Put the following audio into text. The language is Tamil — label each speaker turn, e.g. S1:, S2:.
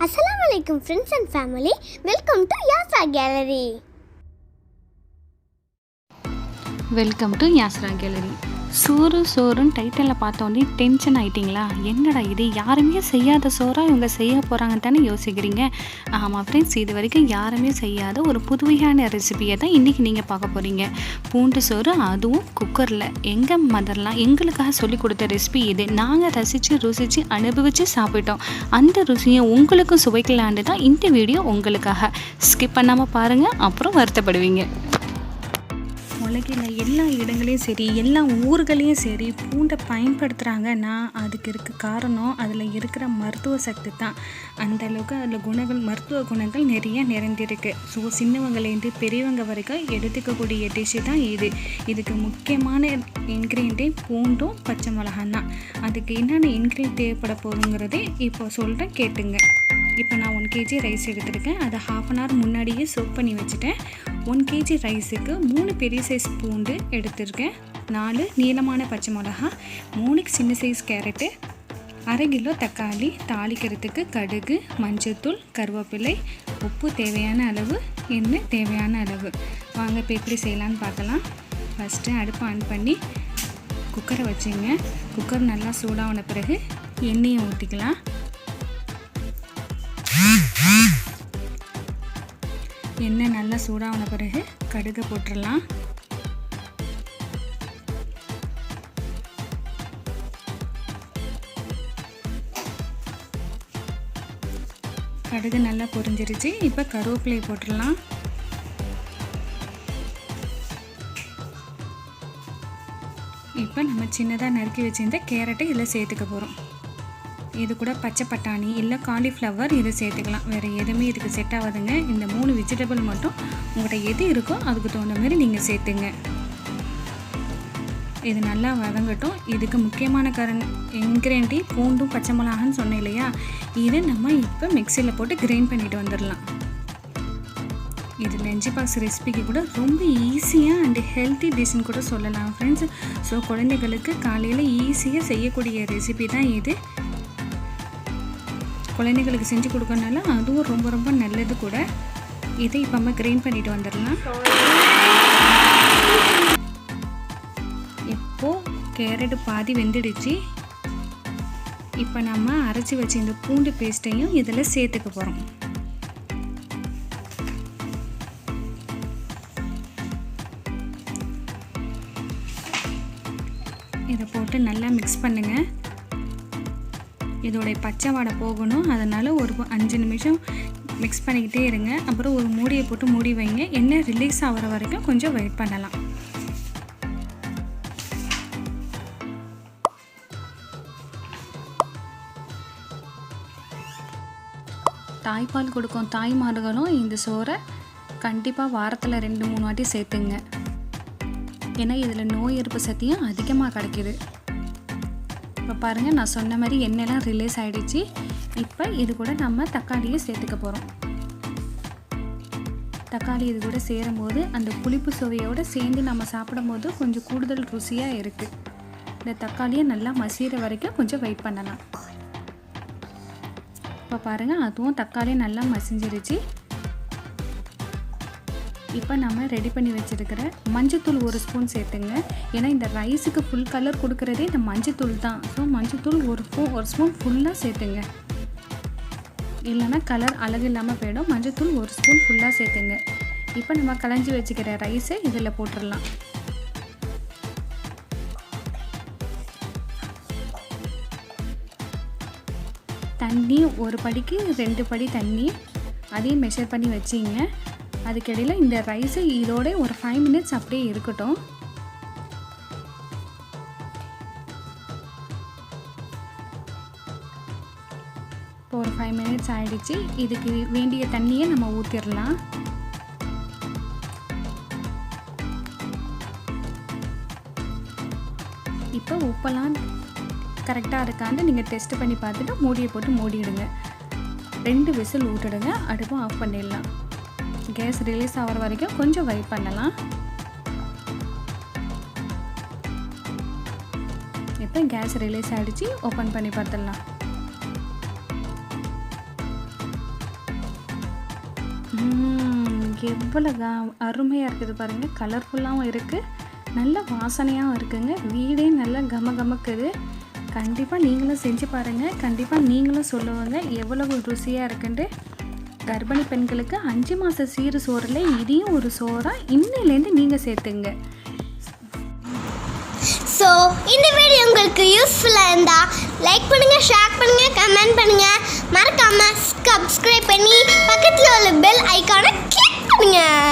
S1: Assalamualaikum friends and family. Welcome to Yasra Gallery.
S2: Welcome to Yasra gallery. சோறுன்னு டைட்டிலில் பார்த்தோன்னே டென்ஷன் ஆகிட்டிங்களா? என்னடா இது, யாருமே செய்யாத சோறாக இவங்க செய்ய போகிறாங்கன்னு தானே யோசிக்கிறீங்க. ஆமாம் ஃப்ரெண்ட்ஸ், இது வரைக்கும் யாருமே செய்யாத ஒரு புதுமையான ரெசிபியை தான் இன்றைக்கி நீங்கள் பார்க்க போகிறீங்க. பூண்டு சோறு, அதுவும் குக்கரில். எங்கள் மதர்லாம் எங்களுக்காக சொல்லி கொடுத்த ரெசிபி இது. நாங்கள் ருசித்து அனுபவித்து சாப்பிட்டோம். அந்த ருசியை உங்களுக்கும் சுவைக்கலான்னு தான் இந்த வீடியோ உங்களுக்காக. ஸ்கிப் பண்ணாமல் பாருங்கள், அப்புறம் வருத்தப்படுவீங்க. உலகில் எல்லா இடங்களையும் சரி, எல்லா ஊர்களையும் சரி பூண்டை பயன்படுத்துகிறாங்கன்னா அதுக்கு இருக்க காரணம் அதில் இருக்கிற மருத்துவ சக்தி தான். அந்தளவுக்கு அதில் மருத்துவ குணங்கள் நிறைய நிறைந்திருக்கு. ஸோ சின்னவங்கலேருந்து பெரியவங்க வரைக்கும் எடுத்துக்கக்கூடிய டிஷ்ஷு தான் இது. இதுக்கு முக்கியமான இன்க்ரீடியன்ட் பூண்டும் பச்சை மிளகாய் தான். அதுக்கு என்னென்ன இன்க்ரீடியன்ட் தேவைப்பட போகுங்கிறதே இப்போ சொல்கிறேன், கேட்டுங்க. இப்போ நான் 1 kg ரைஸ் எடுத்துருக்கேன். அதை 1/2 hour முன்னாடியே சோக் பண்ணி வச்சுட்டேன். 1 kg ரைஸுக்கு 3 பெரிய சைஸ் பூண்டு எடுத்துருக்கேன், 4 நீளமான பச்சை மிளகா, 3 சின்ன சைஸ் கேரட்டு, 1/2 கிலோ தக்காளி, தாளிக்கிறதுக்கு கடுகு, மஞ்சள்தூள், கருவேப்பிலை, உப்பு தேவையான அளவு, எண்ணெய் தேவையான அளவு. வாங்க இப்போ எப்படி செய்யலான்னு பார்க்கலாம். ஃபஸ்ட்டு அடுப்பை ஆன் பண்ணி குக்கரை வச்சுங்க. குக்கர் நல்லா சூடான பிறகு எண்ணெயை ஊற்றிக்கலாம். எண்ணெய் நல்லா சூடான பிறகு கடுகு போட்டுடலாம். கடுகு நல்லா பொரிஞ்சிருச்சு. இப்போ கருவேப்பிலையை போட்டுடலாம். இப்போ நம்ம சின்னதாக நறுக்கி வச்சிருந்த கேரட்டை இதில் சேர்த்துக்க போகிறோம். இது கூட பச்சை பட்டாணி இல்லை காலிஃப்ளவர் இதை சேர்த்துக்கலாம். வேறு எதுவுமே இதுக்கு செட் ஆகாதுங்க. இந்த 3 வெஜிடபிள் மட்டும் உங்கள்கிட்ட எது இருக்கோ அதுக்கு தகுந்த மாதிரி நீங்கள் சேர்த்துங்க. இது நல்லா வதங்கட்டும். இதுக்கு முக்கியமான இன்க்ரீடியன்ட் பூண்டும் பச்சை மிளகான்னு சொன்னேன் இல்லையா, இதை நம்ம இப்போ மிக்சியில் போட்டு கிரைண்ட் பண்ணிட்டு வந்துடலாம். இது லஞ்ச் பாக்ஸ் ரெசிபிக்கு கூட ரொம்ப ஈஸியாக அண்ட் ஹெல்த்தி டிஷ்ஷுன்னு கூட சொல்லலாம் ஃப்ரெண்ட்ஸ். ஸோ குழந்தைகளுக்கு காலையில் ஈஸியாக செய்யக்கூடிய ரெசிபி தான் இது. குழந்தைகளுக்கு செஞ்சு கொடுக்கறனால அதுவும் ரொம்ப ரொம்ப நல்லது கூட. இதை இப்போ நம்ம கிரைண்ட் பண்ணிட்டு வந்துடலாம். இப்போது கேரட்டு பாதி வெந்துடுச்சு. இப்போ நம்ம அரைச்சி வச்ச இந்த பூண்டு பேஸ்ட்டையும் இதில் சேர்த்துக்க போகிறோம். இதை போட்டு நல்லா மிக்ஸ் பண்ணுங்கள். இதோடைய பச்சை வாடை போகணும். அதனால் ஒரு 5 நிமிஷம் மிக்ஸ் பண்ணிக்கிட்டே இருங்க. அப்புறம் ஒரு மூடியை போட்டு மூடி வைங்க. எண்ணெய் ரிலீஸ் ஆகிற வரைக்கும் கொஞ்சம் வெயிட் பண்ணலாம். தாய்ப்பால் கொடுக்கும் தாய்மார்களும் இந்த சோறை கண்டிப்பாக வாரத்தில் 2-3 வாட்டி சேர்த்துங்க. ஏன்னா இதில் நோய் எதிர்ப்பு சக்தியும் அதிகமாக கிடைக்கிது. இப்போ பாருங்கள், நான் சொன்ன மாதிரி எண்ணெய்லாம் ரிலீஸ் ஆகிடுச்சு. இப்போ இது கூட நம்ம தக்காளியை சேர்த்துக்க போகிறோம். தக்காளி இது கூட சேரும்போது அந்த புளிப்பு சுவையோடு சேர்ந்து நம்ம சாப்பிடும்போது கொஞ்சம் கூடுதல் ருசியாக இருக்குது. இந்த தக்காளியை நல்லா மசிகிற வரைக்கும் கொஞ்சம் வெயிட் பண்ணலாம். இப்போ பாருங்கள், அதுவும் தக்காளியும் நல்லா மசிஞ்சிருச்சு. இப்போ நம்ம ரெடி பண்ணி வச்சுருக்கிற மஞ்சத்தூள் 1 ஸ்பூன் சேர்த்துங்க. ஏன்னா இந்த ரைஸுக்கு ஃபுல் கலர் கொடுக்குறதே இந்த மஞ்சத்தூள் தான். ஸோ மஞ்சத்தூள் 1 ஸ்பூன் ஃபுல்லாக சேர்த்துங்க. இல்லைன்னா கலர் அழகு இல்லாமல் போயிடும். மஞ்சத்தூள் 1 ஸ்பூன் ஃபுல்லாக சேர்த்துங்க. இப்போ நம்ம களைஞ்சி வச்சுக்கிற ரைஸை இதில் போட்டுடலாம். தண்ணி 1 படிக்கு 2 படி தண்ணி, அதையும் மெஷர் பண்ணி வச்சிங்க. அதுக்கிடையில் இந்த ரைஸை இதோட ஒரு 5 minutes அப்படியே இருக்கட்டும். இப்போ ஒரு 5 minutes ஆகிடுச்சு. இதுக்கு வேண்டிய தண்ணியை நம்ம ஊற்றிடலாம். இப்போ உப்பெல்லாம் கரெக்டாக இருக்கான்னு நீங்கள் டெஸ்ட் பண்ணி பார்த்துட்டு மூடியை போட்டு மூடிடுங்க. 2 விசில் ஊட்டிடுங்க. அடுப்பை ஆஃப் பண்ணிடலாம். கேஸ் ரிலீஸ் ஆகிற வரைக்கும் கொஞ்சம் வெயிட் பண்ணலாம். இப்போ கேஸ் ரிலீஸ் ஆகிடுச்சு. ஓப்பன் பண்ணி பார்த்துடலாம். எவ்வளோ அருமையாக இருக்குது பாருங்கள். கலர்ஃபுல்லாகவும் இருக்குது, நல்ல வாசனையாகவும் இருக்குங்க. வீடே நல்லா கமக்குது. கண்டிப்பாக நீங்களும் செஞ்சு பாருங்கள். கண்டிப்பாக நீங்களும் சொல்லுவாங்க எவ்வளவு ருசியாக இருக்குன்ட்டு. கர்ப்பிணி பெண்களுக்கு 5 மாத சீறு சோறில் இதையும் ஒரு சோறாக இன்னிலேருந்து நீங்கள் சேர்த்துங்க.
S1: ஸோ இந்த வீடியோ உங்களுக்கு யூஸ்ஃபுல்லாக இருந்தால் லைக் பண்ணுங்கள், ஷேர் பண்ணுங்கள், கமெண்ட் பண்ணுங்கள். மறக்காமல் சப்ஸ்கிரைப் பண்ணி பக்கத்தில் உள்ள பெல் ஐக்கானை கிளிக் பண்ணுங்கள்.